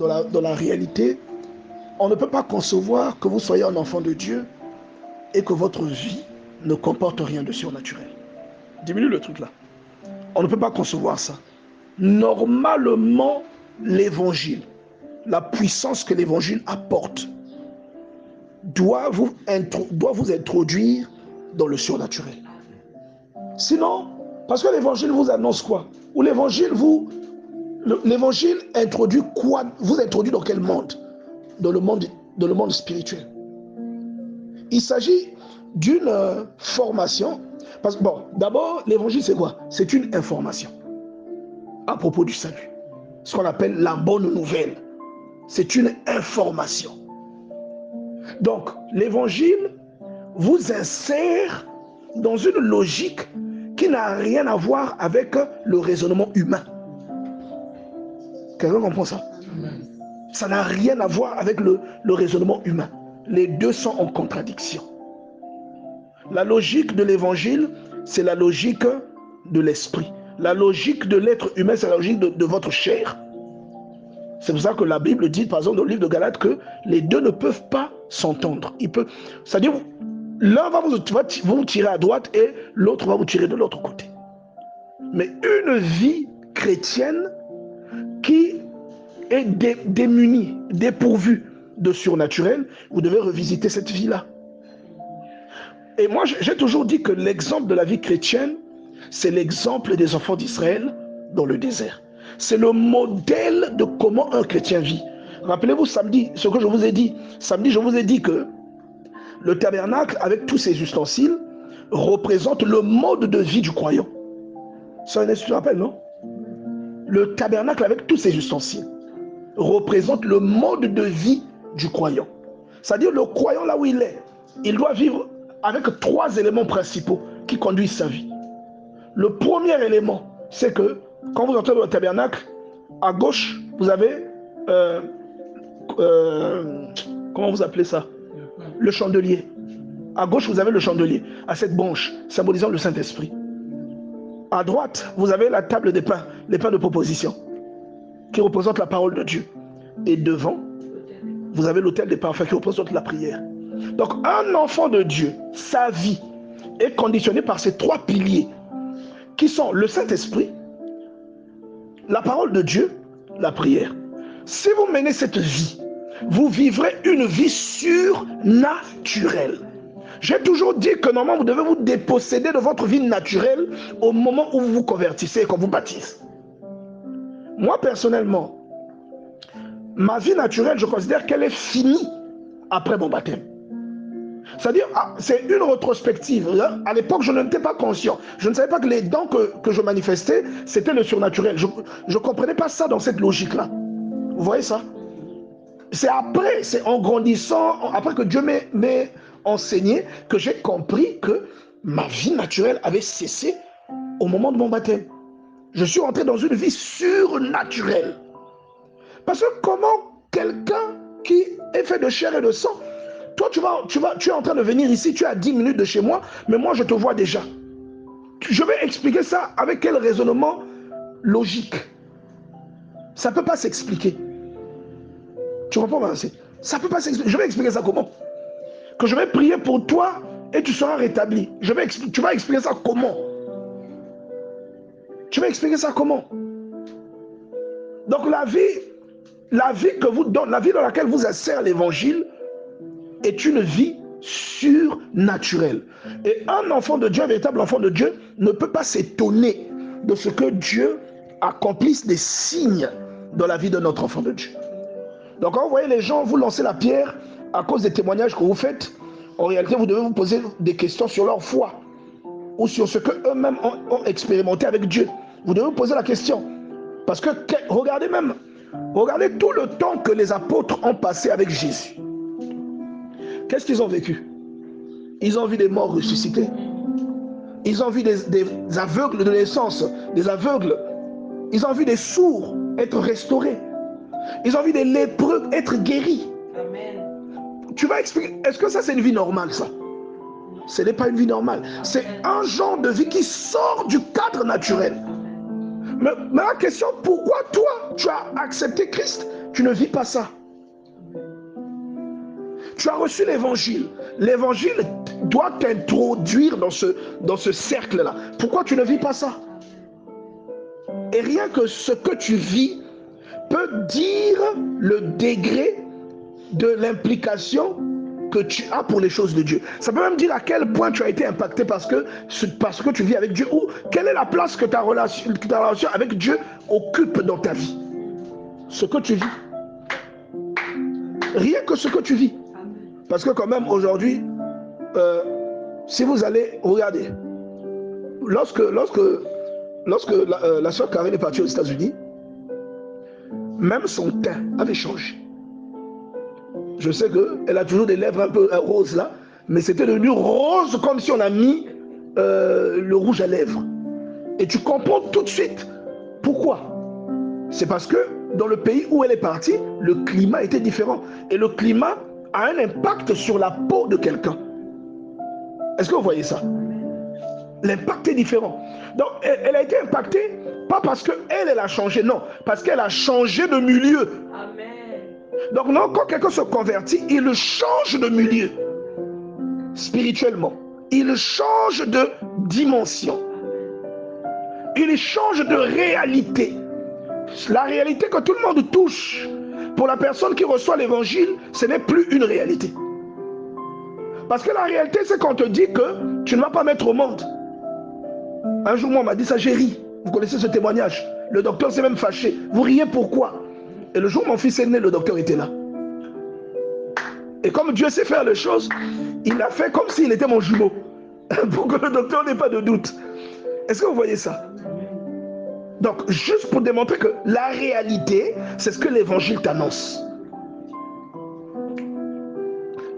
Dans la réalité, on ne peut pas concevoir que vous soyez un enfant de Dieu et que votre vie ne comporte rien de surnaturel. Diminue le truc là. On ne peut pas concevoir ça. Normalement, l'évangile, la puissance que l'évangile apporte, doit vous introduire dans le surnaturel. Sinon, parce que l'évangile vous annonce quoi? Ou l'évangile introduit quoi? Vous introduit dans quel monde? Dans le monde spirituel. Il s'agit d'une formation. Parce que bon, d'abord, l'évangile c'est quoi? C'est une information à propos du salut. Ce qu'on appelle la bonne nouvelle. C'est une information. Donc, l'évangile vous insère dans une logique qui n'a rien à voir avec le raisonnement humain. Quelqu'un comprend ça? Ça n'a rien à voir avec le raisonnement humain. Les deux sont en contradiction. La logique de l'évangile, c'est la logique de l'esprit. La logique de l'être humain, c'est la logique de votre chair. C'est pour ça que la Bible dit, par exemple, dans le livre de Galates, que les deux ne peuvent pas s'entendre. C'est-à-dire, l'un va vous tirer à droite et l'autre va vous tirer de l'autre côté. Mais une vie chrétienne qui est démunie, dépourvue de surnaturel, vous devez revisiter cette vie-là. Et moi, j'ai toujours dit que l'exemple de la vie chrétienne, c'est l'exemple des enfants d'Israël dans le désert. C'est le modèle de comment un chrétien vit. Rappelez-vous samedi, ce que je vous ai dit. Samedi, je vous ai dit que le tabernacle, avec tous ses ustensiles, représente le mode de vie du croyant. Ça, tu te rappelles, non? Le tabernacle, avec tous ses ustensiles, représente le mode de vie du croyant. C'est-à-dire, le croyant, là où il est, il doit vivre avec 3 éléments principaux qui conduisent sa vie. Le premier élément, c'est que quand vous entrez dans le tabernacle, à gauche, vous avez comment vous appelez ça? Le chandelier. À gauche, vous avez le chandelier, à cette branche, symbolisant le Saint-Esprit. À droite, vous avez la table des pains, les pains de proposition, qui représente la parole de Dieu. Et devant, vous avez l'autel des parfums qui représente la prière. Donc, un enfant de Dieu, sa vie est conditionnée par ces 3 piliers, qui sont le Saint-Esprit, la parole de Dieu, la prière. Si vous menez cette vie, vous vivrez une vie surnaturelle. J'ai toujours dit que normalement vous devez vous déposséder de votre vie naturelle au moment où vous vous convertissez et qu'on vous baptise. Moi personnellement, ma vie naturelle, je considère qu'elle est finie après mon baptême. C'est-à-dire, c'est une rétrospective. À l'époque, je n'étais pas conscient. Je ne savais pas que les dons que je manifestais, c'était le surnaturel. Je ne comprenais pas ça dans cette logique-là. Vous voyez ça? C'est après, c'est en grandissant, après que Dieu m'ait enseigné, que j'ai compris que ma vie naturelle avait cessé au moment de mon baptême. Je suis entré dans une vie surnaturelle. Parce que comment quelqu'un qui est fait de chair et de sang, toi tu es en train de venir ici, tu es à 10 minutes de chez moi, mais moi je te vois déjà. Je vais expliquer ça avec quel raisonnement logique. Ça ne peut pas s'expliquer. Tu comprends, Vincent? Ça ne peut pas s'expliquer. Je vais expliquer ça comment? Que je vais prier pour toi et tu seras rétabli. Tu vas expliquer ça comment? Tu vas expliquer ça comment? Donc la vie que vous donne, la vie dans laquelle vous insère l'évangile est une vie surnaturelle. Et un enfant de Dieu, un véritable enfant de Dieu, ne peut pas s'étonner de ce que Dieu accomplisse des signes dans la vie de notre enfant de Dieu. Donc quand vous voyez les gens vous lancer la pierre à cause des témoignages que vous faites, en réalité vous devez vous poser des questions sur leur foi ou sur ce qu'eux-mêmes ont expérimenté avec Dieu. Vous devez vous poser la question. Parce que regardez tout le temps que les apôtres ont passé avec Jésus. Qu'est-ce qu'ils ont vécu? Ils ont vu des morts ressuscités. Ils ont vu des aveugles de naissance, des aveugles. Ils ont vu des sourds être restaurés. Ils ont vu des lépreux être guéris. Amen. Tu vas expliquer, est-ce que ça c'est une vie normale ça? Ce n'est pas une vie normale. C'est un genre de vie qui sort du cadre naturel. Mais la question, pourquoi toi tu as accepté Christ tu ne vis pas ça. Tu as reçu l'évangile. L'évangile doit t'introduire dans ce cercle-là. Pourquoi tu ne vis pas ça? Et rien que ce que tu vis peut dire le degré de l'implication que tu as pour les choses de Dieu. Ça peut même dire à quel point tu as été impacté parce que tu vis avec Dieu, ou quelle est la place que ta relation avec Dieu occupe dans ta vie. Ce que tu vis. Rien que ce que tu vis. Parce que quand même aujourd'hui, si vous allez, regardez, lorsque la soeur Karine est partie aux États-Unis, même son teint avait changé. Je sais qu'elle a toujours des lèvres un peu roses là, mais c'était devenu rose comme si on a mis le rouge à lèvres. Et tu comprends tout de suite pourquoi. C'est parce que dans le pays où elle est partie, le climat était différent. Et le climat a un impact sur la peau de quelqu'un. Est-ce que vous voyez ça? L'impact est différent. Donc, elle a été impactée, pas parce qu'elle a changé, non, parce qu'elle a changé de milieu. Amen. Donc, non, quand quelqu'un se convertit, il change de milieu, spirituellement. Il change de dimension. Il change de réalité. La réalité que tout le monde touche, pour la personne qui reçoit l'évangile, ce n'est plus une réalité. Parce que la réalité, c'est qu'on te dit que tu ne vas pas mettre au monde. Un jour, moi, on m'a dit ça, j'ai ri. Vous connaissez ce témoignage. Le docteur s'est même fâché. Vous riez pourquoi? Et le jour où mon fils est né, le docteur était là. Et comme Dieu sait faire les choses, il a fait comme s'il était mon jumeau. Pour que le docteur n'ait pas de doute. Est-ce que vous voyez ça? Donc, juste pour démontrer que la réalité, c'est ce que l'évangile t'annonce.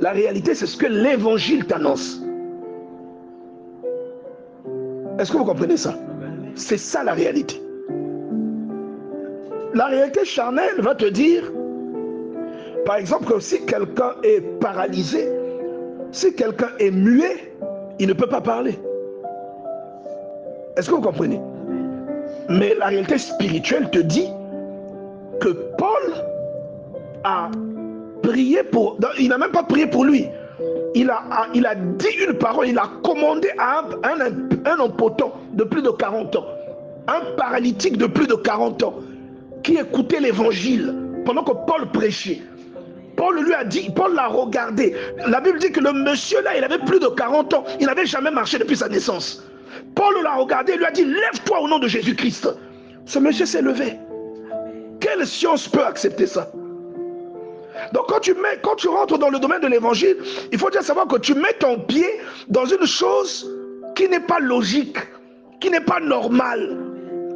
La réalité, c'est ce que l'évangile t'annonce. Est-ce que vous comprenez ça? C'est ça la réalité. La réalité charnelle va te dire, par exemple, que si quelqu'un est paralysé, si quelqu'un est muet, il ne peut pas parler. Est-ce que vous comprenez? Mais la réalité spirituelle te dit que Paul a prié pour... Il n'a même pas prié pour lui. Il a dit une parole, il a commandé à un impotent de plus de 40 ans, un paralytique de plus de 40 ans, qui écoutait l'évangile pendant que Paul prêchait. Paul lui a dit, Paul l'a regardé. La Bible dit que le monsieur là, il avait plus de 40 ans, il n'avait jamais marché depuis sa naissance. Paul l'a regardé et lui a dit, lève-toi au nom de Jésus-Christ. Ce monsieur s'est levé. Quelle science peut accepter ça? Donc quand tu rentres dans le domaine de l'évangile, il faut bien savoir que tu mets ton pied dans une chose qui n'est pas logique, qui n'est pas normale,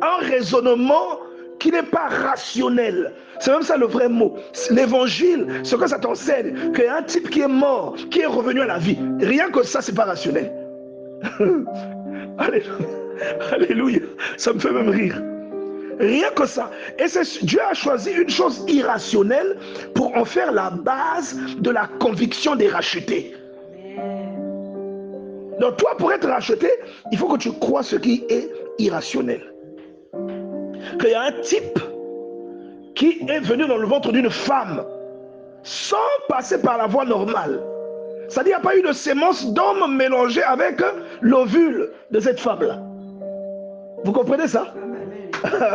un raisonnement qui n'est pas rationnel. C'est même ça le vrai mot. L'évangile, ce que ça t'enseigne, qu'il y a un type qui est mort, qui est revenu à la vie. Rien que ça, c'est pas rationnel. Alléluia. Ça me fait même rire. Rien que ça. Et Dieu a choisi une chose irrationnelle pour en faire la base de la conviction des rachetés. Donc toi, pour être racheté, il faut que tu crois ce qui est irrationnel. Qu'il y a un type qui est venu dans le ventre d'une femme sans passer par la voie normale. C'est-à-dire qu'il n'y a pas eu de sémence d'homme mélangée avec l'ovule de cette femme-là. Vous comprenez ça?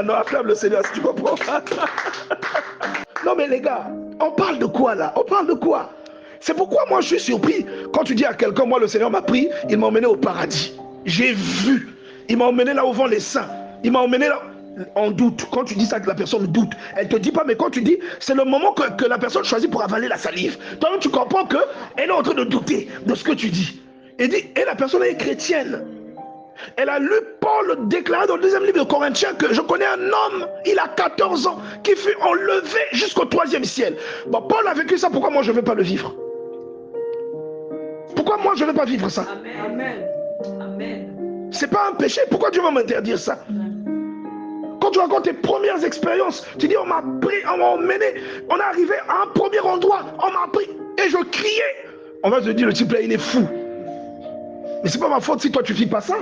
Non, acclame le Seigneur si tu comprends. Non mais les gars, on parle de quoi là? On parle de quoi? C'est pourquoi moi je suis surpris quand tu dis à quelqu'un, moi le Seigneur m'a pris, il m'a emmené au paradis. J'ai vu, il m'a emmené là où vont les saints. Il m'a emmené là. On doute. Quand tu dis ça, que la personne doute. Elle ne te dit pas, mais quand tu dis, c'est le moment que la personne choisit pour avaler la salive. Toi-même, tu comprends qu'elle est en train de douter de ce que tu dis. Et la personne est chrétienne. Elle a lu Paul déclarer dans le 2e livre de Corinthiens que je connais un homme, il a 14 ans, qui fut enlevé jusqu'au 3e ciel. Bon, Paul a vécu ça, pourquoi moi je ne vais pas le vivre? Pourquoi moi je ne vais pas vivre ça? Amen. Amen. C'est pas un péché, pourquoi Dieu va m'interdire ça? Quand tu racontes tes premières expériences, tu dis on m'a pris, on m'a emmené, on est arrivé à un premier endroit, on m'a pris et je criais. On va te dire le type là il est fou. Mais c'est pas ma faute si toi tu ne vis pas ça.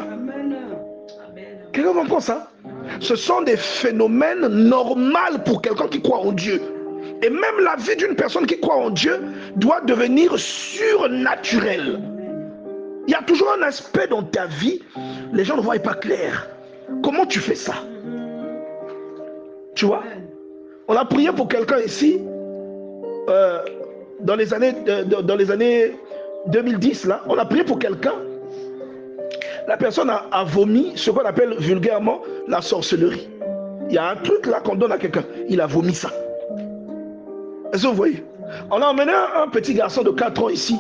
Quelqu'un comprend ça? Ce sont des phénomènes normaux pour quelqu'un qui croit en Dieu. Et même la vie d'une personne qui croit en Dieu doit devenir surnaturelle. Il y a toujours un aspect dans ta vie, les gens ne voient pas clair. Comment tu fais ça? Tu vois? On a prié pour quelqu'un ici, dans les années 2010, là, on a prié pour quelqu'un. La personne a vomi ce qu'on appelle vulgairement la sorcellerie. Il y a un truc là qu'on donne à quelqu'un. Il a vomi ça. Est-ce que vous voyez? On a emmené un petit garçon de 4 ans ici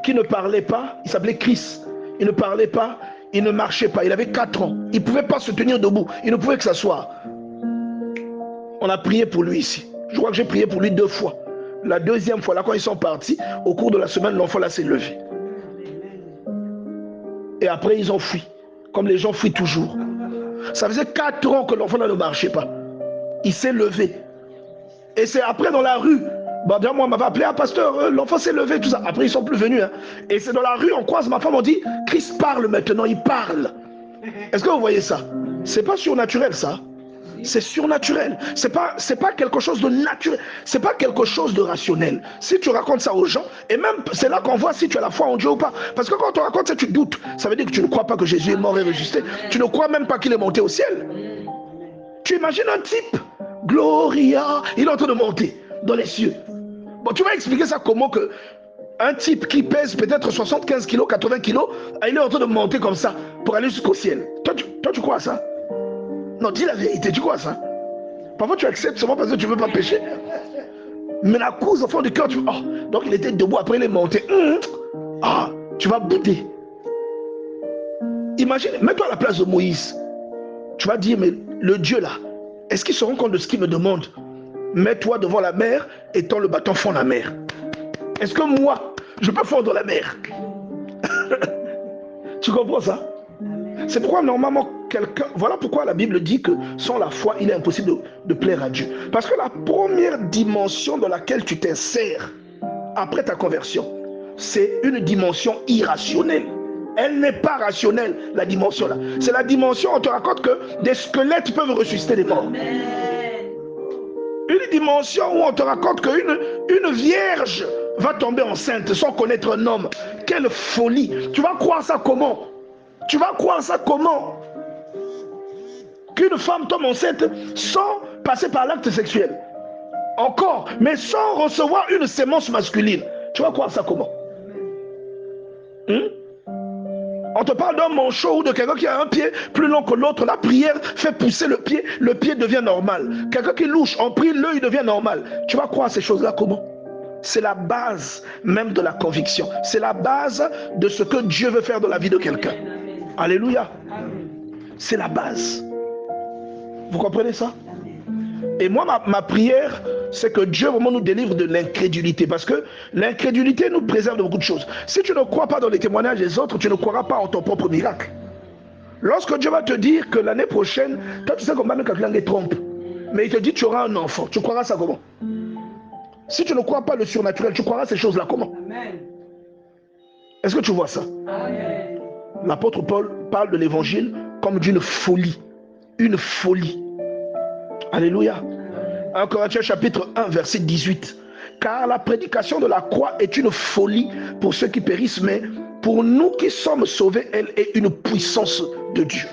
qui ne parlait pas. Il s'appelait Chris. Il ne parlait pas. Il ne marchait pas. Il avait 4 ans. Il ne pouvait pas se tenir debout. Il ne pouvait que s'asseoir. On a prié pour lui ici. Je crois que j'ai prié pour lui 2 fois. La deuxième fois, là, quand ils sont partis, au cours de la semaine, l'enfant là s'est levé. Et après, ils ont fui. Comme les gens fuient toujours. Ça faisait 4 ans que l'enfant là ne marchait pas. Il s'est levé. Et c'est après dans la rue. Bon, moi, on m'avait appelé, ah, pasteur, l'enfant s'est levé, tout ça. Après, ils sont plus venus. Hein. Et c'est dans la rue, on croise ma femme, on dit, Christ parle maintenant, il parle. Est-ce que vous voyez ça? C'est pas surnaturel, ça. C'est surnaturel. C'est pas quelque chose de naturel. C'est pas quelque chose de rationnel. Si tu racontes ça aux gens, et même c'est là qu'on voit si tu as la foi en Dieu ou pas. Parce que quand on te raconte ça, tu doutes. Ça veut dire que tu ne crois pas que Jésus est mort et ressuscité. Tu ne crois même pas qu'il est monté au ciel. Tu imagines un type, Gloria, il est en train de monter dans les cieux. Bon, tu vas expliquer ça comment que un type qui pèse peut-être 75 kilos, 80 kilos, il est en train de monter comme ça pour aller jusqu'au ciel. Toi, tu crois à ça? Non, dis la vérité, tu crois à ça? Parfois, tu acceptes seulement parce que tu ne veux pas pécher. Mais la cause au fond du cœur, oh, donc il était debout, après il est monté. Ah, tu vas bouder. Imagine, mets-toi à la place de Moïse. Tu vas dire, mais le Dieu là, est-ce qu'il se rend compte de ce qu'il me demande? Mets-toi devant la mer et tends le bâton fond la mer. Est-ce que moi, je peux fondre la mer? Tu comprends ça? C'est pourquoi normalement quelqu'un... Voilà pourquoi la Bible dit que sans la foi, il est impossible de plaire à Dieu. Parce que la première dimension dans laquelle tu t'insères après ta conversion, c'est une dimension irrationnelle. Elle n'est pas rationnelle, la dimension là. C'est la dimension où on te raconte que des squelettes peuvent ressusciter des morts. Une dimension où on te raconte qu'une vierge va tomber enceinte sans connaître un homme. Quelle folie! Tu vas croire ça comment? Tu vas croire ça comment? Qu'une femme tombe enceinte sans passer par l'acte sexuel. Encore, mais sans recevoir une sémence masculine. Tu vas croire ça comment? On te parle d'un manchot ou de quelqu'un qui a un pied plus long que l'autre. La prière fait pousser le pied devient normal. Quelqu'un qui louche, on prie, l'œil devient normal. Tu vas croire ces choses-là comment? C'est la base même de la conviction. C'est la base de ce que Dieu veut faire dans la vie de quelqu'un. Alléluia. C'est la base. Vous comprenez ça? Et moi, ma prière, c'est que Dieu vraiment nous délivre de l'incrédulité. Parce que l'incrédulité nous préserve de beaucoup de choses. Si tu ne crois pas dans les témoignages des autres, tu ne croiras pas en ton propre miracle. Lorsque Dieu va te dire que l'année prochaine, toi tu sais comment même quelqu'un les trompe. Mais il te dit tu auras un enfant. Tu croiras ça comment? Si tu ne crois pas le surnaturel, tu croiras ces choses-là comment? Est-ce que tu vois ça? L'apôtre Paul parle de l'évangile comme d'une folie. Une folie. Alléluia. 1 Corinthiens chapitre 1 verset 18. Car la prédication de la croix est une folie pour ceux qui périssent, mais pour nous qui sommes sauvés, elle est une puissance de Dieu.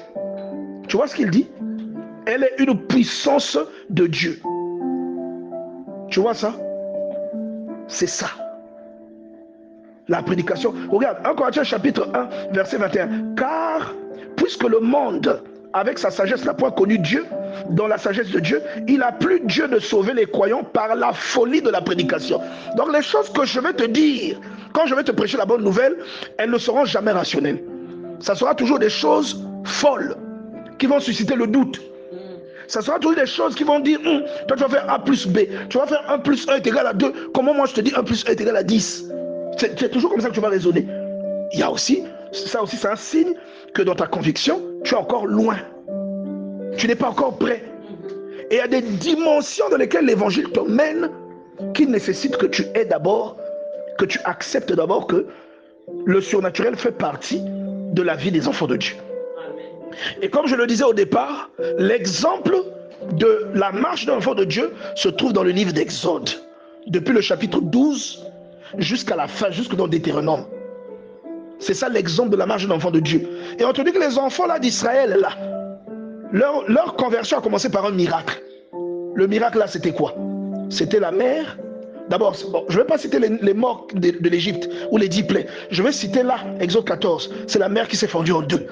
Tu vois ce qu'il dit? Elle est une puissance de Dieu. Tu vois ça? C'est ça. La prédication. Regarde, 1 Corinthiens chapitre 1 verset 21. Car puisque le monde avec sa sagesse n'a point connu Dieu, dans la sagesse de Dieu, il a plu Dieu de sauver les croyants par la folie de la prédication. Donc les choses que je vais te dire, quand je vais te prêcher la bonne nouvelle, elles ne seront jamais rationnelles. Ça sera toujours des choses folles qui vont susciter le doute. Ça sera toujours des choses qui vont dire, toi tu vas faire A plus B, tu vas faire 1 plus 1 est égal à 2, comment moi je te dis 1 plus 1 est égal à 10? C'est toujours comme ça que tu vas raisonner. Il y a aussi, ça aussi c'est un signe que dans ta conviction, tu es encore loin. Tu n'es pas encore prêt. Et il y a des dimensions dans lesquelles l'évangile te mène qui nécessitent que tu aies d'abord, que tu acceptes d'abord que le surnaturel fait partie de la vie des enfants de Dieu. Et comme je le disais au départ, l'exemple de la marche d'un enfant de Dieu se trouve dans le livre d'Exode, depuis le chapitre 12 jusqu'à la fin, jusque dans Deutéronome. C'est ça l'exemple de la marche d'un enfant de Dieu. Et on te dit que les enfants là d'Israël, là, leur conversion a commencé par un miracle. Le miracle là, c'était quoi? C'était la mer. D'abord, bon, je ne vais pas citer les morts de l'Égypte ou les 10 plaies. Je vais citer là, Exode 14. C'est la mer qui s'est fendue en deux.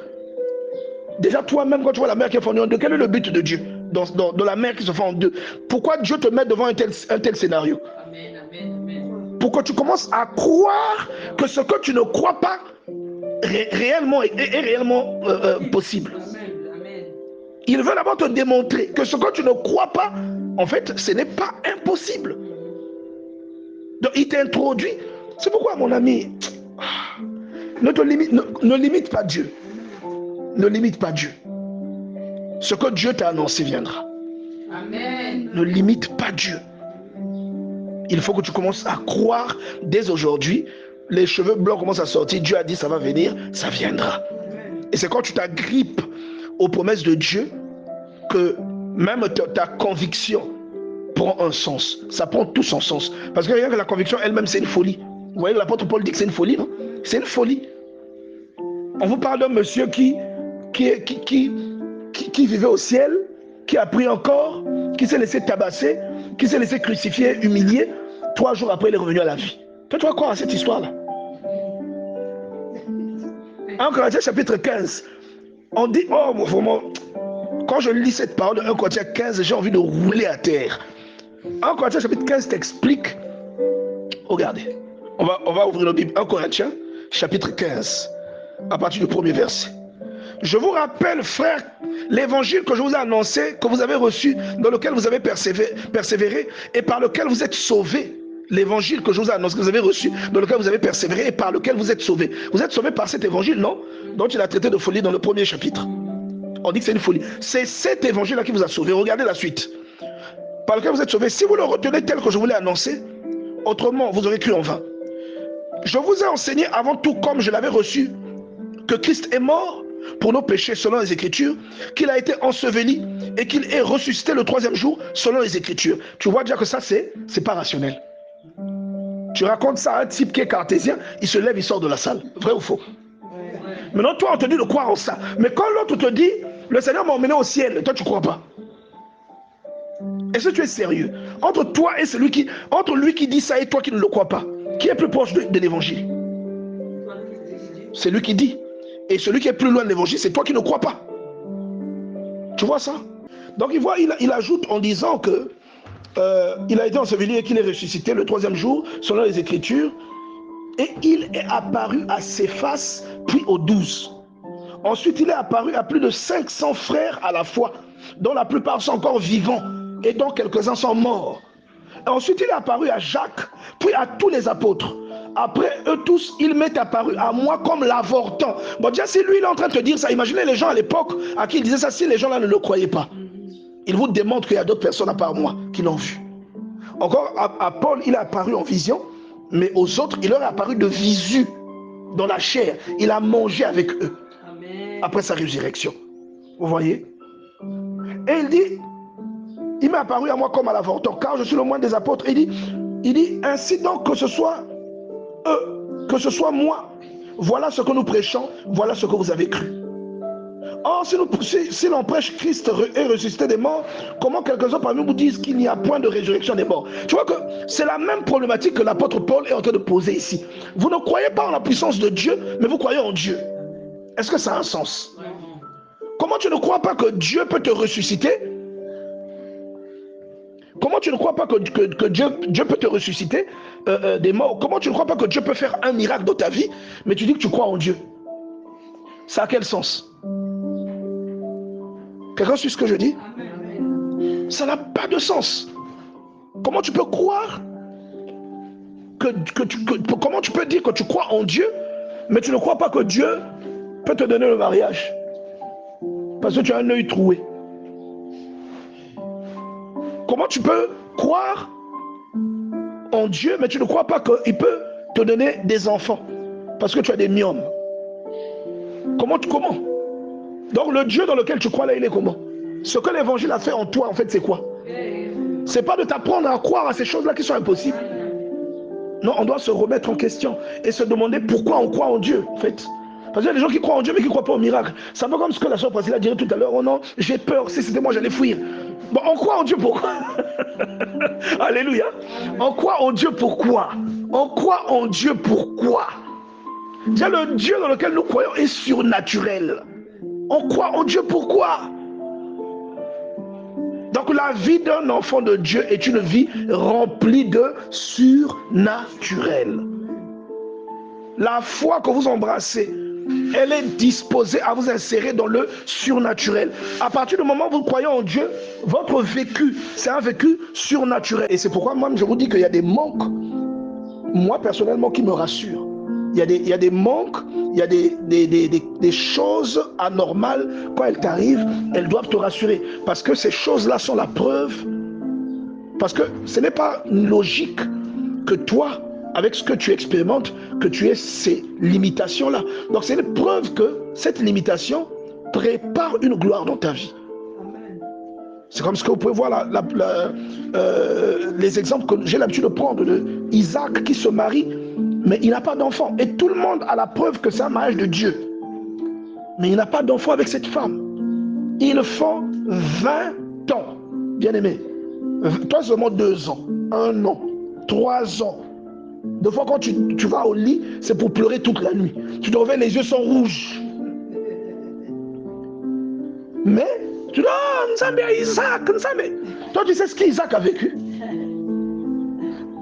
Déjà, toi-même, quand tu vois la mer qui est fendue en deux, quel est le but de Dieu dans la mer qui se fend en deux? Pourquoi Dieu te met devant un tel scénario? Amen, amen, amen. Pour que tu commences à croire que ce que tu ne crois pas réellement est réellement possible. Amen. Il veut d'abord te démontrer que ce que tu ne crois pas, en fait, ce n'est pas impossible. Donc, il t'introduit. C'est pourquoi, mon ami, ne limite pas Dieu. Ne limite pas Dieu. Ce que Dieu t'a annoncé viendra. Amen. Ne limite pas Dieu. Il faut que tu commences à croire dès aujourd'hui. Les cheveux blancs commencent à sortir. Dieu a dit ça va venir, ça viendra. Et c'est quand tu t'agrippes aux promesses de Dieu que même ta conviction prend un sens. Ça prend tout son sens. Parce que rien que la conviction elle-même, c'est une folie. Vous voyez, l'apôtre Paul dit que c'est une folie, non? C'est une folie. On vous parle d'un monsieur qui vivait au ciel, qui a pris un corps, qui s'est laissé tabasser, qui s'est laissé crucifier, humilier. 3 jours après, il est revenu à la vie. Toi, tu vas croire à cette histoire-là? 1 Corinthiens chapitre 15. On dit, oh, vraiment, quand je lis cette parole de 1 Corinthiens 15, j'ai envie de rouler à terre. 1 Corinthiens chapitre 15 t'explique. Regardez, on va ouvrir la Bible. 1 Corinthiens chapitre 15, à partir du premier verset. Je vous rappelle, frères, l'évangile que je vous ai annoncé, que vous avez reçu, dans lequel vous avez persévéré et par lequel vous êtes sauvés. L'évangile que je vous ai annoncé, que vous avez reçu, dans lequel vous avez persévéré et par lequel vous êtes sauvés. Vous êtes sauvés par cet évangile, non? Dont il a traité de folie dans le premier chapitre. On dit que c'est une folie. C'est cet évangile-là qui vous a sauvés. Regardez la suite. Par lequel vous êtes sauvés. Si vous le retenez tel que je vous l'ai annoncé, autrement, vous aurez cru en vain. Je vous ai enseigné avant tout, comme je l'avais reçu, que Christ est mort pour nos péchés selon les Écritures, qu'il a été enseveli et qu'il est ressuscité le 3e jour selon les Écritures. Tu vois déjà que ça, c'est pas rationnel. Tu racontes ça à un type qui est cartésien, il se lève, il sort de la salle. Vrai ou faux? Maintenant, toi, on te dit de croire en ça. Mais quand l'autre te dit, le Seigneur m'a emmené au ciel, toi, tu ne crois pas. Est-ce que tu es sérieux? Entre toi et entre lui qui dit ça et toi qui ne le crois pas, qui est plus proche de l'évangile? C'est lui qui dit. Et celui qui est plus loin de l'évangile, c'est toi qui ne crois pas. Tu vois ça? Donc il ajoute en disant que il a été enseveli et qu'il est ressuscité le 3e jour, selon les Écritures. Et il est apparu à Céphas, puis aux 12. Ensuite, il est apparu à plus de 500 frères à la fois, dont la plupart sont encore vivants et dont quelques-uns sont morts. Et ensuite, il est apparu à Jacques, puis à tous les apôtres. Après eux tous, il m'est apparu à moi comme l'avortant. Bon, déjà, si lui, il est en train de te dire ça, imaginez les gens à l'époque à qui il disait ça, si les gens là ne le croyaient pas. Il vous démontre qu'il y a d'autres personnes à part moi qui l'ont vu. Encore, à Paul, il est apparu en vision, mais aux autres, il leur est apparu de visu, dans la chair. Il a mangé avec eux. Amen. Après sa résurrection. Vous voyez? Et il dit, il m'est apparu à moi comme à l'avortant, car je suis le moindre des apôtres. Il dit, ainsi donc que ce soit eux, que ce soit moi, voilà ce que nous prêchons, voilà ce que vous avez cru. Or, si l'on prêche Christ est ressuscité des morts, comment quelques-uns parmi vous disent qu'il n'y a point de résurrection des morts? Tu vois que c'est la même problématique que l'apôtre Paul est en train de poser ici. Vous ne croyez pas en la puissance de Dieu, mais vous croyez en Dieu. Est-ce que ça a un sens? Comment tu ne crois pas que Dieu peut te ressusciter? Comment tu ne crois pas que Dieu peut te ressusciter des morts? Comment tu ne crois pas que Dieu peut faire un miracle dans ta vie, mais tu dis que tu crois en Dieu? Ça a quel sens? Quelqu'un suit ce que je dis? Ça n'a pas de sens. Comment tu peux croire comment tu peux dire que tu crois en Dieu, mais tu ne crois pas que Dieu peut te donner le mariage? Parce que tu as un œil troué. Comment tu peux croire en Dieu, mais tu ne crois pas qu'il peut te donner des enfants? Parce que tu as des myomes. Comment? Donc le Dieu dans lequel tu crois là, il est comment? Ce que l'évangile a fait en toi, en fait, c'est quoi? C'est pas de t'apprendre à croire à ces choses-là qui sont impossibles. Non, on doit se remettre en question et se demander pourquoi on croit en Dieu, en fait. Parce qu'il y a des gens qui croient en Dieu mais qui ne croient pas au miracle. C'est un peu comme ce que la soeur Priscilla a dit tout à l'heure. Oh non, j'ai peur, si c'était moi j'allais fuir. Bon, on croit en Dieu pourquoi? Alléluia. On croit en Dieu pourquoi? On croit en Dieu pourquoi? Déjà, le Dieu dans lequel nous croyons est surnaturel. On croit en Dieu pourquoi? Donc la vie d'un enfant de Dieu est une vie remplie de surnaturel. La foi que vous embrassez, elle est disposée à vous insérer dans le surnaturel. À partir du moment où vous croyez en Dieu, votre vécu, c'est un vécu surnaturel. Et c'est pourquoi moi, je vous dis qu'il y a des manques, moi personnellement, qui me rassurent. Il y a des manques, il y a des choses anormales. Quand elles t'arrivent, elles doivent te rassurer. Parce que ces choses-là sont la preuve. Parce que ce n'est pas logique que toi, avec ce que tu expérimentes, que tu aies ces limitations-là. Donc c'est une preuve que cette limitation prépare une gloire dans ta vie. C'est comme ce que vous pouvez voir les exemples que j'ai l'habitude de prendre de Isaac qui se marie, mais il n'a pas d'enfant. Et tout le monde a la preuve que c'est un mariage de Dieu. Mais il n'a pas d'enfant avec cette femme. Ils font 20 ans, bien aimé. Toi seulement 2 ans, 1 an, 3 ans. Des fois quand tu vas au lit, c'est pour pleurer toute la nuit. Tu te réveilles, les yeux sont rouges. Mais tu dis, oh, Nzambe Isaac, Nzambe. Toi tu sais ce qu'Isaac a vécu.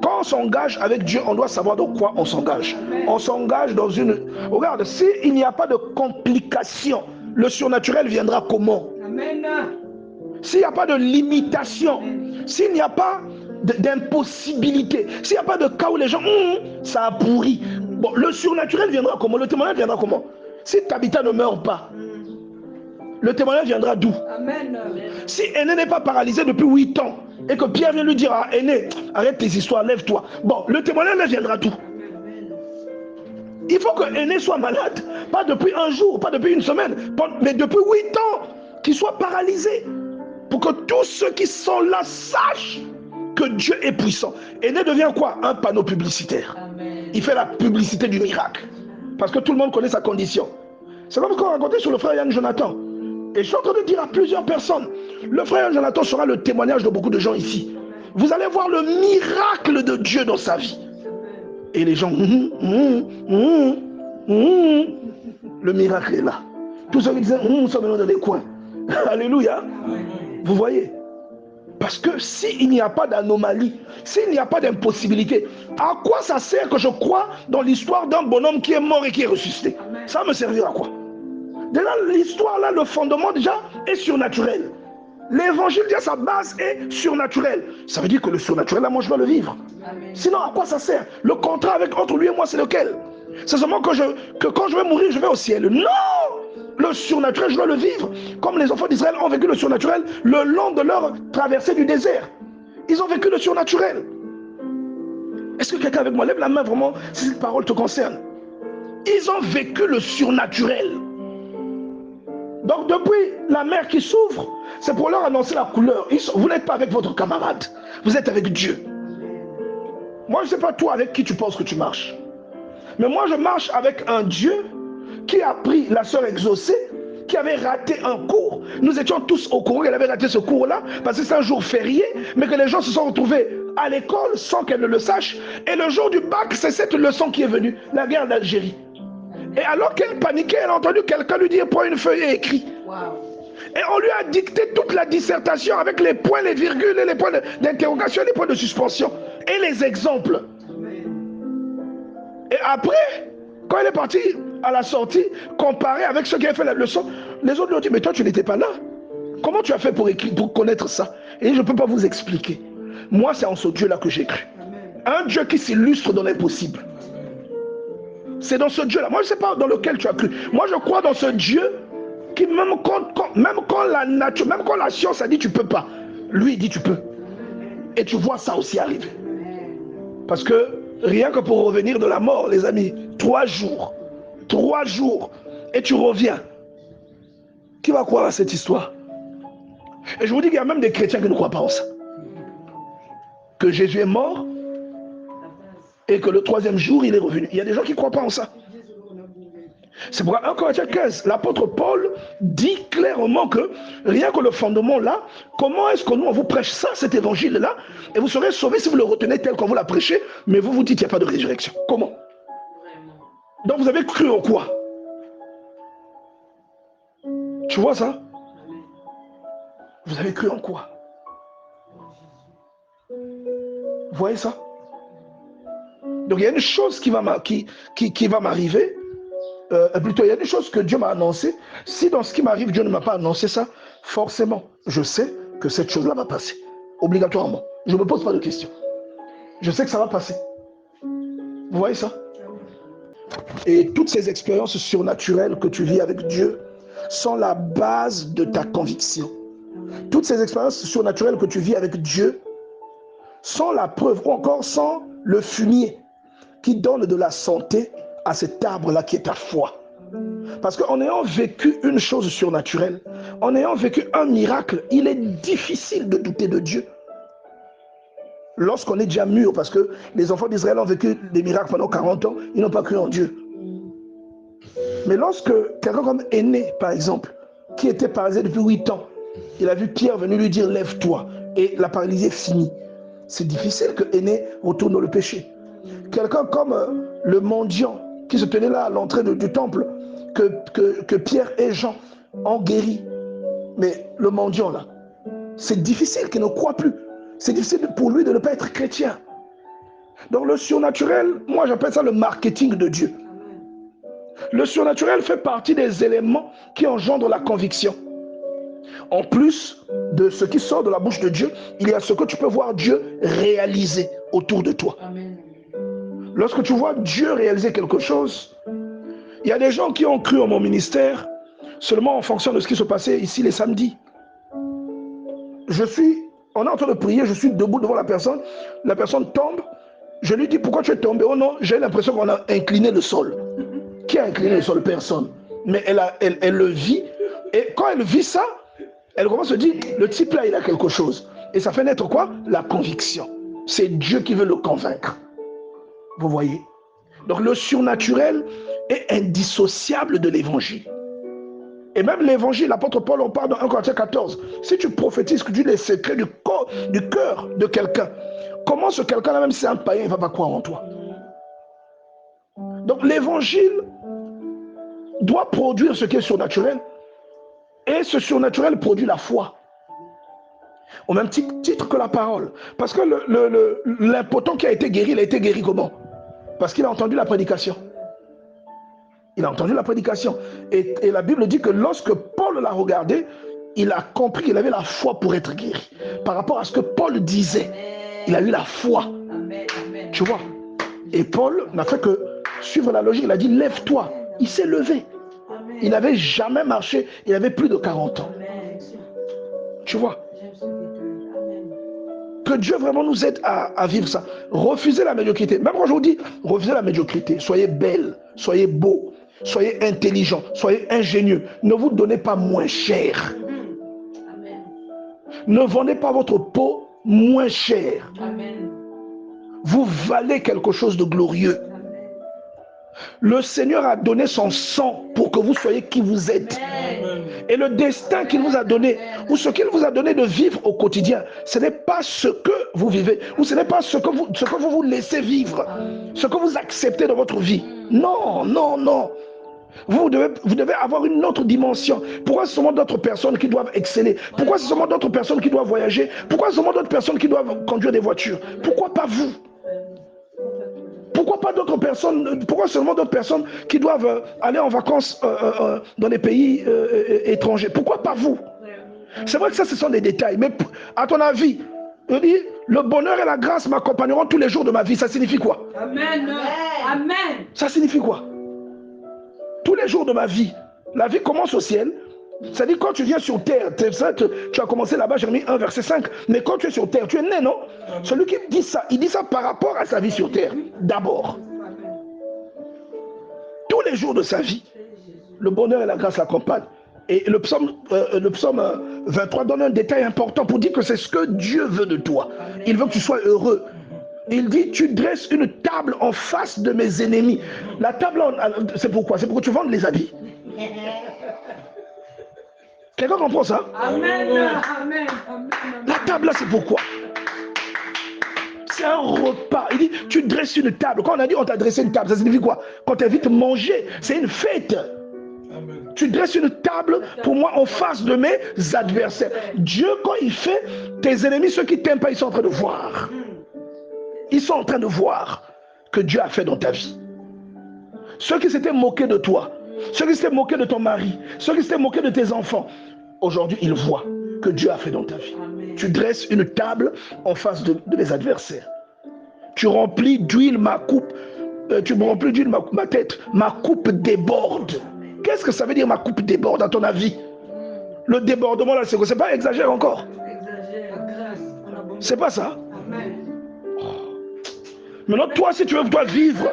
Quand on s'engage avec Dieu, on doit savoir dans quoi on s'engage. On s'engage dans une... Regarde, s'il n'y a pas de complications, le surnaturel viendra comment? S'il n'y a pas de limitation, s'il n'y a pas d'impossibilité, s'il n'y a pas de cas où les gens, ça a pourri. Bon, le surnaturel viendra comment? Le témoignage viendra comment? Si Tabitha ne meurt pas, le témoignage viendra d'où? Si Aîné n'est pas paralysé depuis 8 ans, et que Pierre vient lui dire, ah Aîné, arrête tes histoires, lève-toi. Bon, le témoignage viendra d'où? Il faut que Aîné soit malade, pas depuis un jour, pas depuis une semaine, mais depuis 8 ans, qu'il soit paralysé. Pour que tous ceux qui sont là sachent que Dieu est puissant. Aîné devient quoi? Un panneau publicitaire. Amen. Il fait la publicité du miracle. Parce que tout le monde connaît sa condition. C'est comme ce qu'on racontait sur le frère Yann Jonathan. Et je suis en train de dire à plusieurs personnes, le frère Yann Jonathan sera le témoignage de beaucoup de gens ici. Vous allez voir le miracle de Dieu dans sa vie. Et les gens, le miracle est là. Tous ceux qui disaient, nous sommes dans les coins. Alléluia. Vous voyez? Parce que s'il n'y a pas d'anomalie, s'il n'y a pas d'impossibilité, à quoi ça sert que je crois dans l'histoire d'un bonhomme qui est mort et qui est ressuscité? Ça va me servir à quoi? Déjà, l'histoire là, le fondement déjà est surnaturel. L'évangile, déjà, sa base est surnaturelle. Ça veut dire que le surnaturel, là, moi, je dois le vivre. Amen. Sinon, à quoi ça sert? Le contrat entre lui et moi, c'est lequel? C'est seulement que quand je vais mourir, je vais au ciel. Non! Le surnaturel, je dois le vivre. Comme les enfants d'Israël ont vécu le surnaturel le long de leur traversée du désert. Ils ont vécu le surnaturel. Est-ce que quelqu'un avec moi lève la main vraiment si cette parole te concerne? Ils ont vécu le surnaturel. Donc depuis la mer qui s'ouvre, c'est pour leur annoncer la couleur. Vous n'êtes pas avec votre camarade, vous êtes avec Dieu. Moi je ne sais pas toi avec qui tu penses que tu marches. Mais moi je marche avec un Dieu qui a pris la sœur exaucée, qui avait raté un cours. Nous étions tous au courant qu'elle avait raté ce cours-là, parce que c'est un jour férié, mais que les gens se sont retrouvés à l'école sans qu'elle ne le sache. Et le jour du bac, c'est cette leçon qui est venue, la guerre d'Algérie. Et alors qu'elle paniquait, elle a entendu quelqu'un lui dire, prends une feuille et écris. Wow. Et on lui a dicté toute la dissertation avec les points, les virgules, et les points d'interrogation, les points de suspension et les exemples. Et après, quand elle est partie à la sortie, comparée avec ceux qui avaient fait la leçon, les autres lui ont dit, mais toi tu n'étais pas là. Comment tu as fait pour connaître ça? Et je ne peux pas vous expliquer. Moi, c'est en ce Dieu-là que j'ai cru. Un Dieu qui s'illustre dans l'impossible. C'est dans ce Dieu-là. Moi, je ne sais pas dans lequel tu as cru. Moi, je crois dans ce Dieu qui, même quand la nature, même quand la science a dit tu ne peux pas, lui il dit tu peux. Et tu vois ça aussi arriver. Parce que rien que pour revenir de la mort, les amis, 3 jours, et tu reviens. Qui va croire à cette histoire? Et je vous dis qu'il y a même des chrétiens qui ne croient pas en ça. Que Jésus est mort et que le troisième jour, il est revenu. Il y a des gens qui ne croient pas en ça. C'est pourquoi 1 Corinthiens 15, l'apôtre Paul dit clairement que rien que le fondement là, comment est-ce que nous on vous prêche ça, cet évangile-là, et vous serez sauvés si vous le retenez tel qu'on vous l'a prêché, mais vous vous dites qu'il n'y a pas de résurrection. Comment? Donc vous avez cru en quoi? Tu vois ça? Vous avez cru en quoi? Vous voyez ça? Donc il y a une chose qui va m'arriver. Plutôt, il y a des choses que Dieu m'a annoncées. Si dans ce qui m'arrive, Dieu ne m'a pas annoncé ça, forcément, je sais que cette chose-là va passer. Obligatoirement. Je ne me pose pas de questions. Je sais que ça va passer. Vous voyez ça? Et toutes ces expériences surnaturelles que tu vis avec Dieu sont la base de ta conviction. Toutes ces expériences surnaturelles que tu vis avec Dieu sont la preuve, ou encore sont le fumier qui donne de la santé à cet arbre-là qui est ta foi. Parce qu'en ayant vécu une chose surnaturelle, en ayant vécu un miracle, il est difficile de douter de Dieu. Lorsqu'on est déjà mûr, parce que les enfants d'Israël ont vécu des miracles pendant 40 ans, ils n'ont pas cru en Dieu. Mais lorsque quelqu'un comme Aîné, par exemple, qui était paralysé depuis 8 ans, il a vu Pierre venir lui dire « Lève-toi » et la paralysie est finie. C'est difficile que Aîné retourne dans le péché. Quelqu'un comme le mendiant qui se tenait là à l'entrée du temple, que Pierre et Jean ont guéri. Mais le mendiant là, c'est difficile qu'il ne croit plus. C'est difficile pour lui de ne pas être chrétien. Donc le surnaturel, moi j'appelle ça le marketing de Dieu. Le surnaturel fait partie des éléments qui engendrent la conviction. En plus de ce qui sort de la bouche de Dieu, il y a ce que tu peux voir Dieu réaliser autour de toi. Amen. Lorsque tu vois Dieu réaliser quelque chose, il y a des gens qui ont cru en mon ministère seulement en fonction de ce qui se passait ici les samedis. On est en train de prier, je suis debout devant la personne tombe, je lui dis pourquoi tu es tombé? Oh non, j'ai l'impression qu'on a incliné le sol. Qui a incliné le sol? Personne. Mais elle le vit, et quand elle vit ça, elle commence à se dire, le type là il a quelque chose. Et ça fait naître quoi? La conviction. C'est Dieu qui veut le convaincre. Vous voyez? Donc le surnaturel est indissociable de l'évangile. Et même l'évangile, l'apôtre Paul en parle dans 1 Corinthiens 14. Si tu prophétises que tu dis les secrets du cœur de quelqu'un, comment ce quelqu'un-là, même si c'est un païen, il ne va pas croire en toi? Donc l'évangile doit produire ce qui est surnaturel. Et ce surnaturel produit la foi. Au même titre que la parole. Parce que l'impotent qui a été guéri, il a été guéri comment? Parce qu'il a entendu la prédication. Il a entendu la prédication. Et la Bible dit que lorsque Paul l'a regardé, il a compris qu'il avait la foi pour être guéri. Par rapport à ce que Paul disait, il a eu la foi. Tu vois? Et Paul n'a fait que suivre la logique. Il a dit, lève-toi. Il s'est levé. Il n'avait jamais marché. Il avait plus de 40 ans. Tu vois? Que Dieu vraiment nous aide à vivre ça. Refusez la médiocrité. Même quand je vous dis, refusez la médiocrité. Soyez belle, soyez beau, soyez intelligent, soyez ingénieux. Ne vous donnez pas moins cher. Amen. Ne vendez pas votre peau moins cher. Amen. Vous valez quelque chose de glorieux. Amen. Le Seigneur a donné son sang pour que vous soyez qui vous êtes. Amen. Et le destin qu'il vous a donné, ou ce qu'il vous a donné de vivre au quotidien, ce n'est pas ce que vous vivez, ou ce n'est pas ce que vous laissez vivre, ce que vous acceptez dans votre vie. Non, non, non. Vous devez avoir une autre dimension. Pourquoi ce sont d'autres personnes qui doivent exceller? Pourquoi ce sont d'autres personnes qui doivent voyager? Pourquoi ce sont d'autres personnes qui doivent conduire des voitures? Pourquoi pas vous? Pourquoi pas d'autres personnes? Pourquoi seulement d'autres personnes qui doivent aller en vacances dans des pays étrangers? Pourquoi pas vous? C'est vrai que ça, ce sont des détails. Mais à ton avis, je dis, le bonheur et la grâce m'accompagneront tous les jours de ma vie. Ça signifie quoi? Amen. Amen. Ça signifie quoi? Tous les jours de ma vie. La vie commence au ciel. C'est-à-dire quand tu viens sur terre, tu as commencé là-bas, Jérémie 1, verset 5. Mais quand tu es sur terre, tu es né, non? Celui qui dit ça, il dit ça par rapport à sa vie sur terre. D'abord. Tous les jours de sa vie, le bonheur et la grâce l'accompagnent. Et le psaume 23 donne un détail important pour dire que c'est ce que Dieu veut de toi. Il veut que tu sois heureux. Il dit, tu dresses une table en face de mes ennemis. La table, c'est pourquoi? C'est pour que tu vendes les habits. Quelqu'un comprend ça? Amen. Amen. La table là, c'est pourquoi? C'est un repas. Il dit, tu dresses une table. Quand on a dit, on t'a dressé une table, ça signifie quoi? Quand tu invites manger, c'est une fête. Amen. Tu dresses une table pour moi en face de mes adversaires. Dieu, quand il fait, tes ennemis, ceux qui t'aiment pas, ils sont en train de voir. Ils sont en train de voir que Dieu a fait dans ta vie. Ceux qui s'étaient moqués de toi, ceux qui s'étaient moqués de ton mari, ceux qui s'étaient moqués de tes enfants, aujourd'hui, ils voient que Dieu a fait dans ta vie. Amen. Tu dresses une table en face de mes adversaires. Tu remplis d'huile ma coupe. Tu me remplis d'huile ma tête. Ma coupe déborde. Qu'est-ce que ça veut dire ma coupe déborde à ton avis? Le débordement là, c'est quoi? C'est pas exagère encore. C'est pas ça. Amen. Maintenant, toi, si tu veux vivre,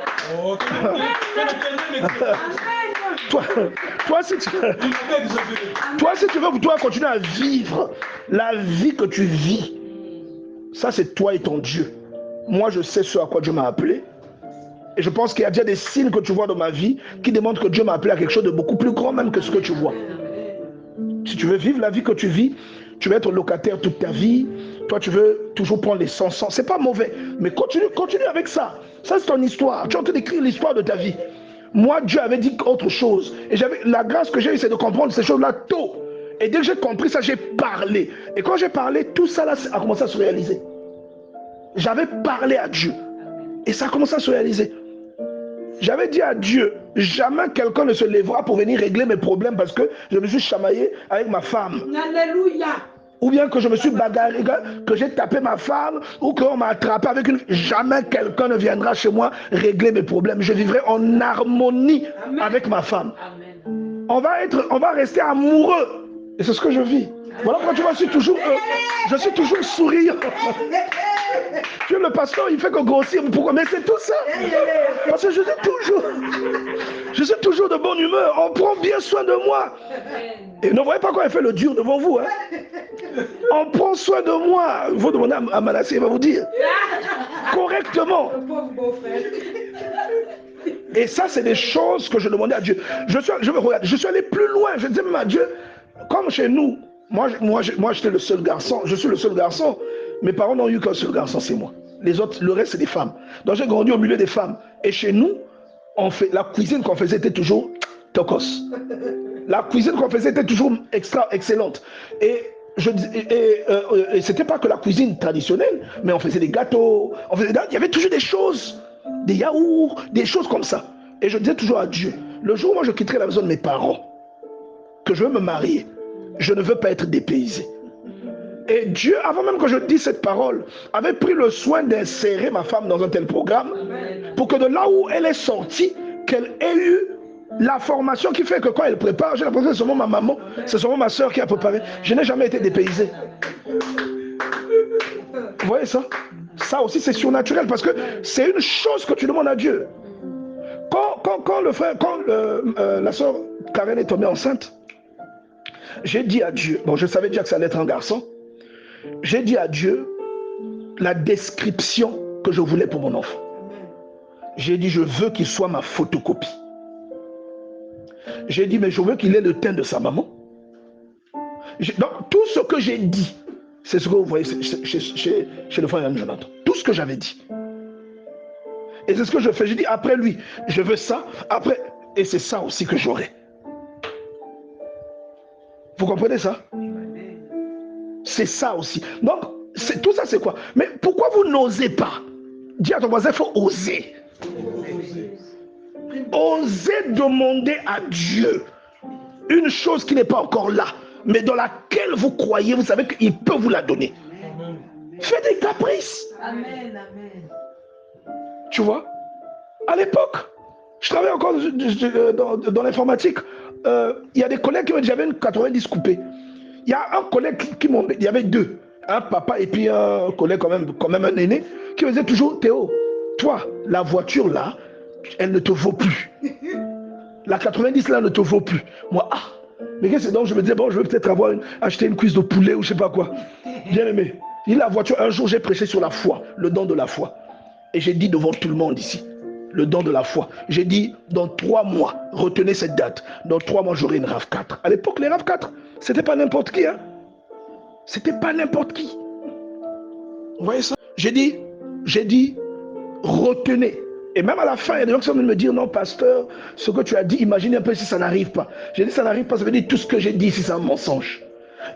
toi, si tu veux continuer à vivre la vie que tu vis, ça c'est toi et ton Dieu. Moi, je sais ce à quoi Dieu m'a appelé. Et je pense qu'il y a déjà des signes que tu vois dans ma vie qui démontrent que Dieu m'a appelé à quelque chose de beaucoup plus grand même que ce que tu vois. Si tu veux vivre la vie que tu vis, tu vas être locataire toute ta vie. Toi, tu veux toujours prendre les 100. C'est pas mauvais. Mais continue avec ça. Ça, c'est ton histoire. Tu es en train d'écrire l'histoire de ta vie. Moi, Dieu avait dit autre chose. Et la grâce que j'ai eue, c'est de comprendre ces choses-là tôt. Et dès que j'ai compris ça, j'ai parlé. Et quand j'ai parlé, tout ça là a commencé à se réaliser. J'avais parlé à Dieu. Et ça a commencé à se réaliser. J'avais dit à Dieu, jamais quelqu'un ne se lèvera pour venir régler mes problèmes parce que je me suis chamaillé avec ma femme. Alléluia. Ou bien que je me suis bagarré, que j'ai tapé ma femme, ou qu'on m'a attrapé avec une... Jamais quelqu'un ne viendra chez moi régler mes problèmes. Je vivrai en harmonie Amen. Avec ma femme. Amen. On va rester amoureux. Et c'est ce que je vis. Voilà pourquoi tu vois, je suis toujours souriant. Tu es le pasteur, il fait que grossir. Pourquoi? Mais c'est tout ça. Parce que je suis toujours de bonne humeur. On prend bien soin de moi. Et ne voyez pas quand il fait le dur devant vous. Hein? On prend soin de moi. Vous demandez à Manassé, il va vous dire. Correctement. Et ça, c'est des choses que je demandais à Dieu. Je suis allé plus loin. Je disais même à Dieu, comme chez nous, moi j'étais le seul garçon. Je suis le seul garçon. Mes parents n'ont eu qu'un seul garçon, c'est moi. Les autres, le reste, c'est des femmes. Donc j'ai grandi au milieu des femmes. Et chez nous, la cuisine qu'on faisait était toujours tokos. La cuisine qu'on faisait était toujours excellente. Et c'était pas que la cuisine traditionnelle, mais on faisait des gâteaux. Il y avait toujours des choses, des yaourts, des choses comme ça. Et je disais toujours à Dieu, le jour où moi je quitterai la maison de mes parents, que je veux me marier, je ne veux pas être dépaysé. Et Dieu, avant même que je dise cette parole, avait pris le soin d'insérer ma femme dans un tel programme pour que de là où elle est sortie, qu'elle ait eu la formation qui fait que quand elle prépare, j'ai l'impression que c'est seulement ma maman, c'est seulement ma soeur qui a préparé. Je n'ai jamais été dépaysé. Vous voyez ça? Ça aussi c'est surnaturel parce que c'est une chose que tu demandes à Dieu. Quand la soeur Karen est tombée enceinte, j'ai dit à Dieu, bon je savais déjà que ça allait être un garçon, j'ai dit à Dieu la description que je voulais pour mon enfant. J'ai dit, je veux qu'il soit ma photocopie. J'ai dit, mais je veux qu'il ait le teint de sa maman. Donc, tout ce que j'ai dit, c'est ce que vous voyez chez le frère Jonathan. Tout ce que j'avais dit. Et c'est ce que je fais. J'ai dit, après lui, je veux ça. Après, et c'est ça aussi que j'aurai. Vous comprenez ça? C'est ça aussi. Donc, tout ça, c'est quoi? Mais pourquoi vous n'osez pas? Dis à ton voisin, il faut oser. Osez demander à Dieu une chose qui n'est pas encore là, mais dans laquelle vous croyez, vous savez qu'il peut vous la donner. Amen. Faites des caprices. Amen, amen. Tu vois, à l'époque, je travaillais encore dans l'informatique. Il y a des collègues qui me disaient, j'avais une 90 coupée. Il y a un collègue il y avait deux, un papa et puis un collègue quand même un aîné, qui me disait toujours, Théo, toi, la voiture là, elle ne te vaut plus. La 90 là ne te vaut plus. Moi, Mais qu'est-ce que donc je me disais, bon, je vais peut-être acheter une cuisse de poulet ou je sais pas quoi. Bien aimé. Il a la voiture. Un jour, j'ai prêché sur la foi, le don de la foi. Et j'ai dit devant tout le monde ici, le don de la foi. J'ai dit, dans 3 mois, retenez cette date, dans 3 mois, j'aurai une RAV4. À l'époque, les RAV4, c'était pas n'importe qui. Hein. C'était pas n'importe qui. Vous voyez ça? J'ai dit, retenez. Et même à la fin, il y a des gens qui sont venus me dire, non, pasteur, ce que tu as dit, imagine un peu si ça n'arrive pas. J'ai dit, ça n'arrive pas, ça veut dire tout ce que j'ai dit ici, c'est un mensonge.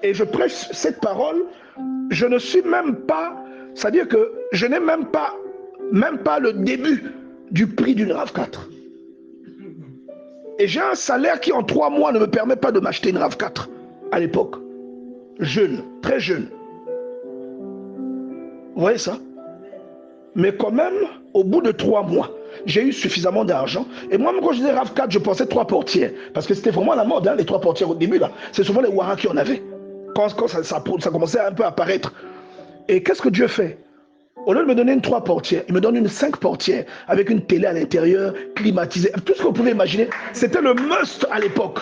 Et je prêche cette parole, je ne suis même pas, c'est-à-dire que je n'ai même pas le début du prix d'une RAV4. Et j'ai un salaire qui, en 3 mois, ne me permet pas de m'acheter une RAV4 à l'époque. Jeune, très jeune. Vous voyez ça? Mais quand même, au bout de 3 mois, j'ai eu suffisamment d'argent. Et moi, même quand je disais RAV4, je pensais 3 portières. Parce que c'était vraiment la mode, hein, les 3 portières au début. Là, c'est souvent les Wara qui en avaient. Quand ça commençait un peu à apparaître. Et qu'est-ce que Dieu fait? Au lieu de me donner une 3 portières, il me donne une 5 portières avec une télé à l'intérieur, climatisée. Tout ce que vous pouvez imaginer, c'était le must à l'époque.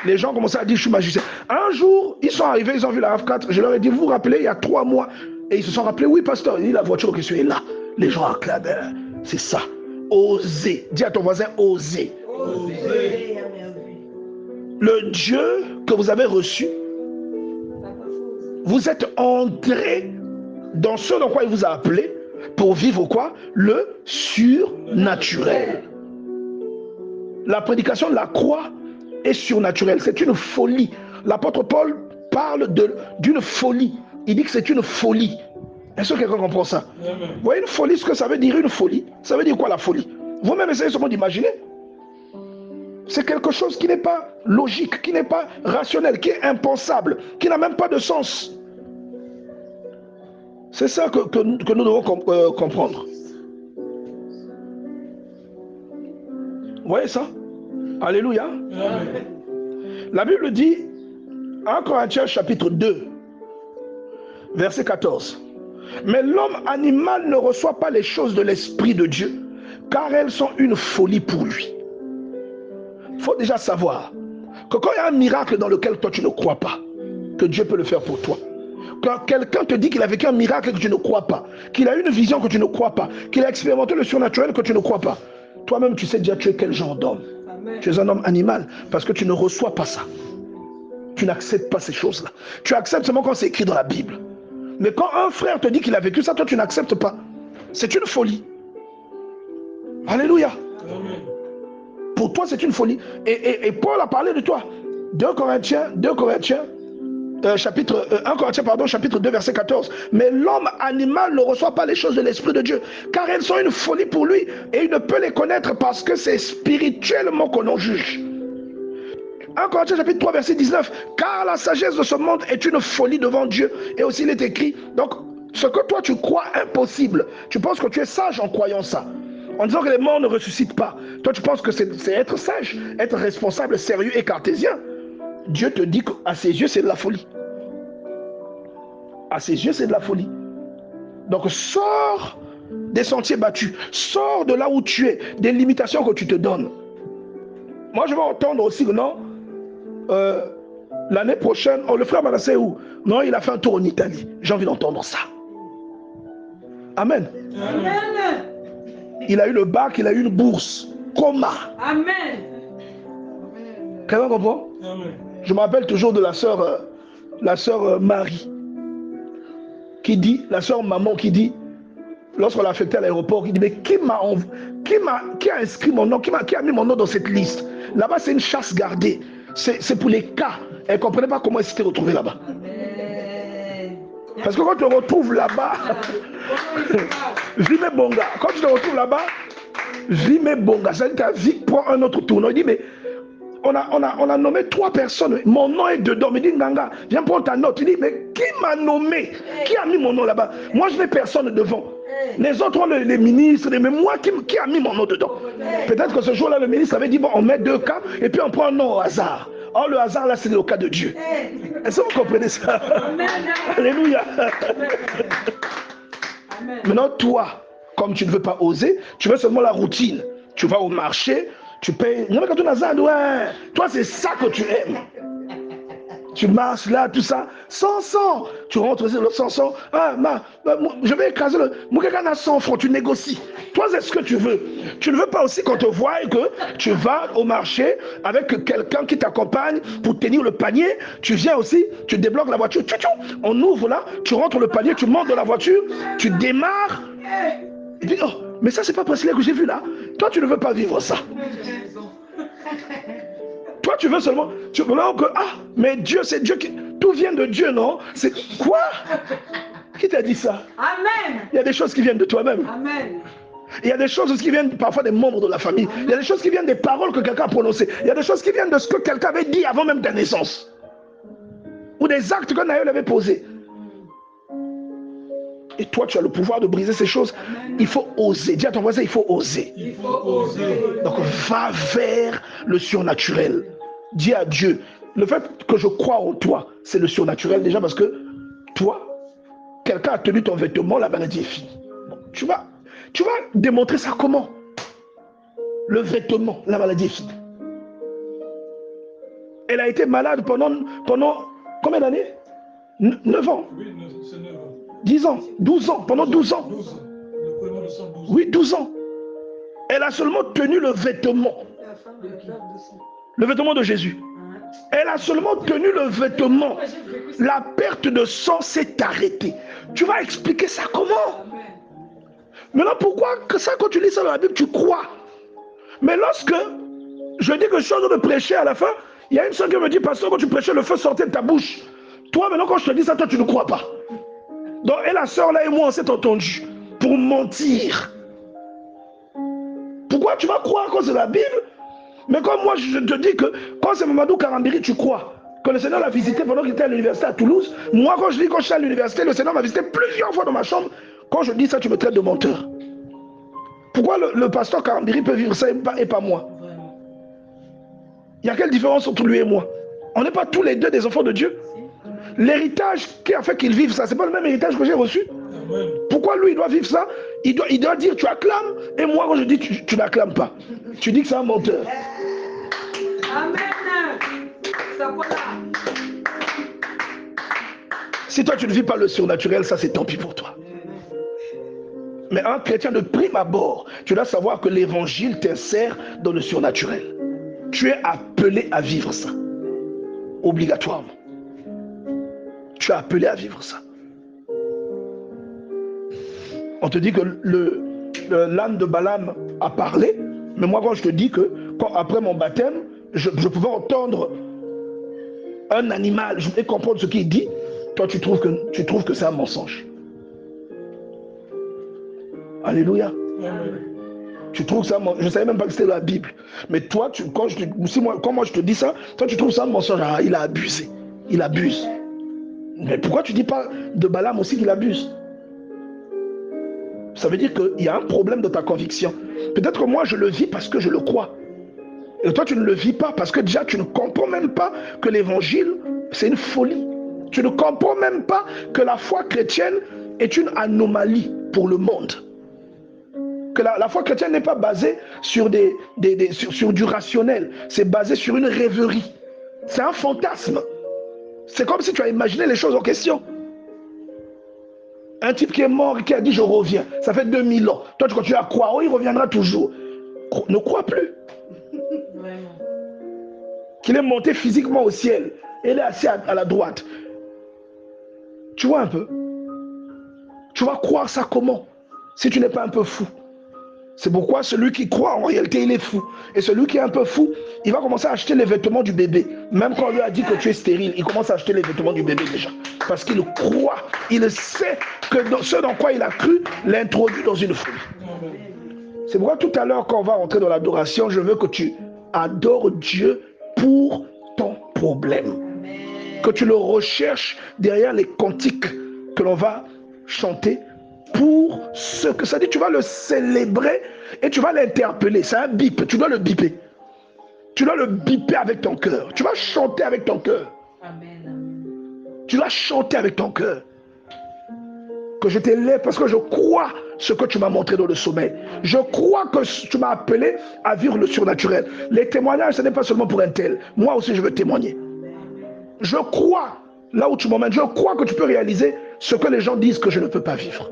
Les gens commençaient à dire, je suis magicien. Un jour, ils sont arrivés, ils ont vu la RAV4. Je leur ai dit, vous vous rappelez, il y a 3 mois. Et ils se sont rappelés, oui, pasteur, il dit, la voiture en question est là. Les gens acclament, c'est ça. Osez. Dis à ton voisin, osez. Osez. Le Dieu que vous avez reçu, vous êtes entré dans ce dans quoi il vous a appelé pour vivre quoi? Le surnaturel. La prédication de la croix est surnaturelle. C'est une folie. L'apôtre Paul parle d'une folie. Il dit que c'est une folie. Est-ce que quelqu'un comprend ça? Vous voyez une folie, ce que ça veut dire une folie? Ça veut dire quoi la folie? Vous-même essayez seulement d'imaginer. C'est quelque chose qui n'est pas logique, qui n'est pas rationnel, qui est impensable, qui n'a même pas de sens. C'est ça que nous devons comprendre. Vous voyez ça? Alléluia. Amen. La Bible dit, 1 Corinthiens chapitre 2, verset 14. Mais l'homme animal ne reçoit pas les choses de l'Esprit de Dieu, car elles sont une folie pour lui. Il faut déjà savoir que quand il y a un miracle dans lequel toi tu ne crois pas, que Dieu peut le faire pour toi. Quand quelqu'un te dit qu'il a vécu un miracle que tu ne crois pas, qu'il a eu une vision que tu ne crois pas, qu'il a expérimenté le surnaturel que tu ne crois pas, toi-même tu sais déjà tu es quel genre d'homme. Tu es un homme animal parce que tu ne reçois pas ça. Tu n'acceptes pas ces choses-là. Tu acceptes seulement quand c'est écrit dans la Bible. Mais quand un frère te dit qu'il a vécu ça, toi tu n'acceptes pas. C'est une folie. Alléluia. Amen. Pour toi c'est une folie. Et Paul a parlé de toi. 1 Corinthiens chapitre 2 verset 14. Mais l'homme animal ne reçoit pas les choses de l'Esprit de Dieu, car elles sont une folie pour lui et il ne peut les connaître parce que c'est spirituellement qu'on en juge. 1 Corinthiens chapitre 3 verset 19. Car la sagesse de ce monde est une folie devant Dieu. Et aussi il est écrit, donc ce que toi tu crois impossible, tu penses que tu es sage en croyant ça, en disant que les morts ne ressuscitent pas. Toi tu penses que c'est être sage, être responsable, sérieux et cartésien. Dieu te dit qu'à ses yeux c'est de la folie. À ses yeux c'est de la folie. Donc sors des sentiers battus, sors de là où tu es, des limitations que tu te donnes. Moi je vais entendre aussi que non, l'année prochaine, le frère Manassé où? Non, il a fait un tour en Italie. J'ai envie d'entendre ça. Amen. Amen. Il a eu le bac, il a eu une bourse. Coma. Amen. Quelqu'un comprend? Amen. Je me rappelle toujours de la sœur Marie, qui dit, la sœur maman qui dit, lorsqu'on l'a affecté à l'aéroport, qui dit, mais qui a inscrit mon nom, qui a mis mon nom dans cette liste? Là-bas, c'est une chasse gardée. C'est pour les cas. Elle ne comprenait pas comment elle s'était retrouvée là-bas. Parce que quand tu te retrouves là-bas, Vime Bonga, quand tu te retrouves là-bas, Vime Bonga, ça veut dire que ta vie prend un autre tournant. Il dit, mais on a nommé 3 personnes, mon nom est dedans. Il dit, Nganga, viens prendre ta note. Il dit, mais qui m'a nommé? Qui a mis mon nom là-bas? Moi, je n'ai personne devant. Les autres ont les ministres, mais moi, qui a mis mon nom dedans? Peut-être que ce jour-là, le ministre avait dit, bon, on met 2 cas, et puis on prend un nom au hasard. Or, le hasard, là, c'est le cas de Dieu. Est-ce que vous comprenez ça? Amen. Alléluia. Amen. Maintenant, toi, comme tu ne veux pas oser, tu veux seulement la routine. Tu vas au marché, Tu payes. Non, mais quand tu as ça, ouais. Toi, c'est ça que tu aimes. Tu marches là, tout ça. 100. Tu rentres sur le 100. Ah, je vais écraser le. Moi, quelqu'un a 100 francs, tu négocies. Toi, c'est ce que tu veux. Tu ne veux pas aussi qu'on te voie et que tu vas au marché avec quelqu'un qui t'accompagne pour tenir le panier. Tu viens aussi, tu débloques la voiture. On ouvre là, tu rentres le panier, tu montes dans la voiture, tu démarres. Et tu dis, oh, mais ça, c'est pas possible que j'ai vu là. Toi, tu ne veux pas vivre ça. Toi, tu veux seulement. Tu veux que. Ah, mais Dieu, c'est Dieu qui. Tout vient de Dieu, non? C'est quoi? Qui t'a dit ça? Amen. Il y a des choses qui viennent de toi-même. Amen. Il y a des choses qui viennent parfois des membres de la famille. Il y a des choses qui viennent des paroles que quelqu'un a prononcées. Il y a des choses qui viennent de ce que quelqu'un avait dit avant même ta naissance. Ou des actes qu'un aïeul avait posés. Et toi, tu as le pouvoir de briser ces choses. Il faut oser. Dis à ton voisin, il faut oser. Il faut oser. Donc, va vers le surnaturel. Dis à Dieu, le fait que je crois en toi, c'est le surnaturel déjà parce que toi, quelqu'un a tenu ton vêtement, la maladie est finie. Bon, tu vas démontrer ça comment? Le vêtement, la maladie est finie. Elle a été malade pendant combien d'années? 9 ans. Oui, c'est 9 ans. 10 ans, 12 ans, pendant 12 ans. 12 ans. Le premier de 112 ans. Oui, 12 ans. Elle a seulement tenu le vêtement. Le vêtement de Jésus. Elle a seulement tenu le vêtement. La perte de sang s'est arrêtée. Tu vas expliquer ça comment? Maintenant, pourquoi que ça, quand tu lis ça dans la Bible, tu crois? Mais lorsque je dis que je suis en train de prêcher à la fin, il y a une soeur qui me dit, pasteur, quand tu prêchais, le feu sortait de ta bouche. Toi, maintenant, quand je te dis ça, toi, tu ne crois pas. Donc, et la soeur là et moi, on s'est entendus pour mentir. Pourquoi tu vas croire quand c'est la Bible? Mais comme moi, je te dis que quand c'est Mamadou Karambiri, tu crois que le Seigneur l'a visité pendant qu'il était à l'université à Toulouse. Moi, quand je dis quand je suis à l'université, le Seigneur m'a visité plusieurs fois dans ma chambre. Quand je dis ça, tu me traites de menteur. Pourquoi le pasteur Karambiri peut vivre ça et pas moi? Il y a quelle différence entre lui et moi? On n'est pas tous les deux des enfants de Dieu? L'héritage qui a fait qu'il vive ça, c'est pas le même héritage que j'ai reçu. Amen. Pourquoi lui il doit vivre ça? Il doit dire tu acclames, et moi quand je dis tu n'acclames pas. Tu dis que c'est un menteur. Amen. Ça voilà. Si toi tu ne vis pas le surnaturel, ça c'est tant pis pour toi. Mais un chrétien de prime abord, tu dois savoir que l'évangile t'insère dans le surnaturel. Tu es appelé à vivre ça. Obligatoirement. Tu es appelé à vivre ça. On te dit que l'âne de Balaam a parlé, mais moi quand je te dis que après mon baptême, je pouvais entendre un animal, je voulais comprendre ce qu'il dit, toi tu trouves que c'est un mensonge. Alléluia. Amen. Tu trouves ça, je ne savais même pas que c'était la Bible. Mais toi, quand moi je te dis ça, toi tu trouves ça un mensonge. Ah, il a abusé. Il abuse. Mais pourquoi tu ne dis pas de Balaam aussi qu'il abuse? Ça veut dire qu'il y a un problème de ta conviction. Peut-être que moi je le vis parce que je le crois. Et toi tu ne le vis pas parce que déjà tu ne comprends même pas que l'évangile c'est une folie. Tu ne comprends même pas que la foi chrétienne est une anomalie pour le monde. Que la foi chrétienne n'est pas basée sur du rationnel. C'est basé sur une rêverie. C'est un fantasme. C'est comme si tu as imaginé les choses en question. Un type qui est mort et qui a dit je reviens. Ça fait 2000 ans. Toi tu continues à croire. Oh, il reviendra toujours. Ne crois plus. Vraiment. Qu'il est monté physiquement au ciel. Et il est assis à la droite. Tu vois un peu? Tu vas croire ça comment? Si tu n'es pas un peu fou. C'est pourquoi celui qui croit, en réalité, il est fou. Et celui qui est un peu fou, il va commencer à acheter les vêtements du bébé. Même quand on lui a dit que tu es stérile, il commence à acheter les vêtements du bébé déjà. Parce qu'il croit, il sait que ce dans quoi il a cru l'introduit dans une folie. C'est pourquoi tout à l'heure, quand on va rentrer dans l'adoration, je veux que tu adores Dieu pour ton problème. Que tu le recherches derrière les cantiques que l'on va chanter. Pour ce que ça dit, tu vas le célébrer et tu vas l'interpeller. C'est un bip, tu dois le biper. Tu dois le biper avec ton cœur. Tu vas chanter avec ton cœur. Tu dois chanter avec ton cœur. Que je t'élève parce que je crois ce que tu m'as montré dans le sommeil. Je crois que tu m'as appelé à vivre le surnaturel. Les témoignages, ce n'est pas seulement pour un tel. Moi aussi, je veux témoigner. Je crois, là où tu m'emmènes, je crois que tu peux réaliser ce que les gens disent que je ne peux pas vivre.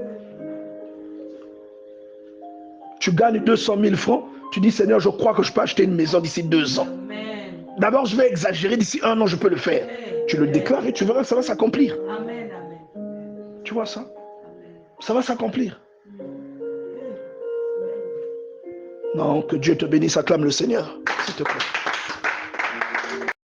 Tu gagnes 200 000 francs, tu dis, Seigneur, je crois que je peux acheter une maison d'ici 2 ans. D'abord, je vais exagérer, d'ici 1 an, je peux le faire. Tu le déclares et tu verras que ça va s'accomplir. Tu vois ça? Ça va s'accomplir. Non, que Dieu te bénisse, acclame le Seigneur, s'il te plaît.